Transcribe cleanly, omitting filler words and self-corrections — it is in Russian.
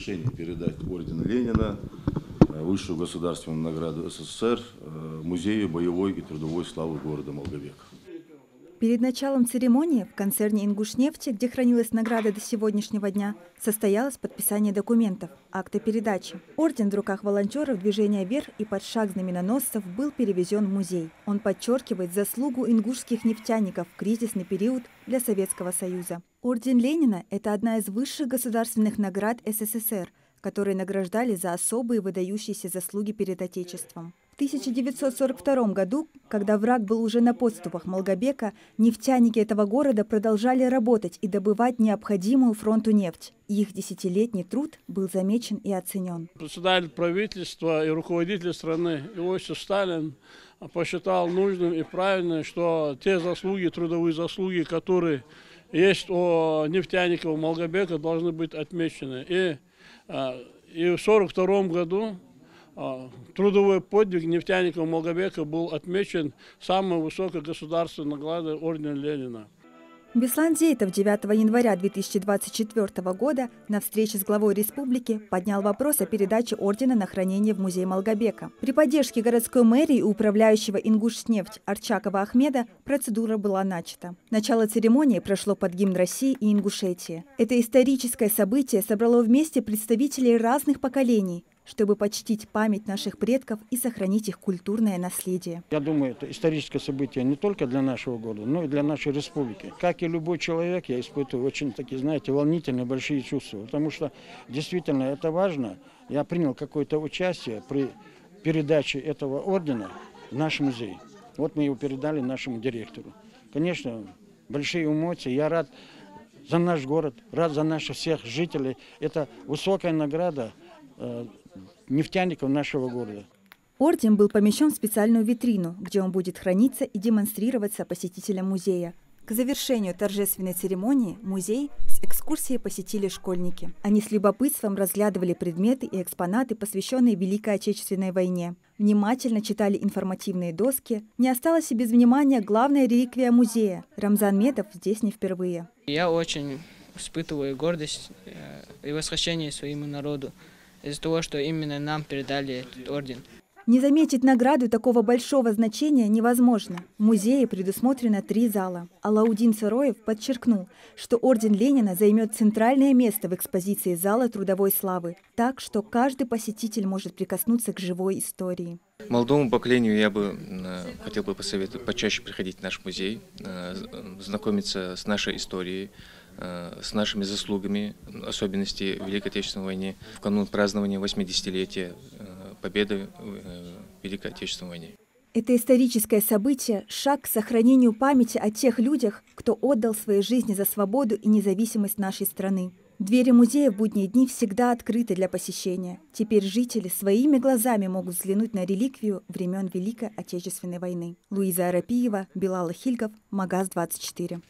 решение передать орден Ленина, высшую государственную награду СССР, Музею боевой и трудовой славы города Малгобека. Перед началом церемонии в концерне «Ингушнефти», где хранилась награда до сегодняшнего дня, состоялось подписание документов, акта передачи. Орден в руках волонтеров движения «Вверх» и под шаг знаменоносцев был перевезен в музей. Он подчеркивает заслугу ингушских нефтяников в кризисный период для Советского Союза. Орден Ленина – это одна из высших государственных наград СССР, которые награждали за особые выдающиеся заслуги перед Отечеством. В 1942 году, когда враг был уже на подступах Малгобека, нефтяники этого города продолжали работать и добывать необходимую фронту нефть. Их десятилетний труд был замечен и оценен. Председатель правительства и руководитель страны Иосиф Сталин посчитал нужным и правильным, что те заслуги, трудовые заслуги, которые есть у нефтяников Малгобека, должны быть отмечены. И в 1942 году трудовой подвиг нефтяников Малгобека был отмечен самой высокой государственной наградой ордена Ленина. Беслан Зейтов 9 января 2024 года на встрече с главой республики поднял вопрос о передаче ордена на хранение в музей Малгобека. При поддержке городской мэрии и управляющего «Ингушнефть» Арчакова Ахмеда процедура была начата. Начало церемонии прошло под гимн России и Ингушетии. Это историческое событие собрало вместе представителей разных поколений, чтобы почтить память наших предков и сохранить их культурное наследие. Я думаю, это историческое событие не только для нашего города, но и для нашей республики. Как и любой человек, я испытываю очень такие, знаете, волнительные большие чувства, потому что действительно это важно. Я принял какое-то участие при передаче этого ордена в наш музей. Вот мы его передали нашему директору. Конечно, большие эмоции. Я рад за наш город, рад за наших всех жителей. Это высокая награда нефтяников нашего города. Орден был помещен в специальную витрину, где он будет храниться и демонстрироваться посетителям музея. К завершению торжественной церемонии музей с экскурсией посетили школьники. Они с любопытством разглядывали предметы и экспонаты, посвященные Великой Отечественной войне. Внимательно читали информативные доски. Не осталось и без внимания главная реликвия музея. Рамзан Медов здесь не впервые. Я очень испытываю гордость и восхищение своему народу из-за того, что именно нам передали этот орден. Не заметить награду такого большого значения невозможно. В музее предусмотрено 3 зала. Алаудин Сароев подчеркнул, что орден Ленина займет центральное место в экспозиции зала трудовой славы, так что каждый посетитель может прикоснуться к живой истории. Молодому поколению я бы хотел бы посоветовать почаще приходить в наш музей, знакомиться с нашей историей, с нашими заслугами, особенности Великой Отечественной войны, в канун празднования 80-летия победы в Великой Отечественной войне. Это историческое событие – шаг к сохранению памяти о тех людях, кто отдал свои жизни за свободу и независимость нашей страны. Двери музея в будние дни всегда открыты для посещения. Теперь жители своими глазами могут взглянуть на реликвию времен Великой Отечественной войны. Луиза Арапиева, Билал Хильгов, Магаз 24.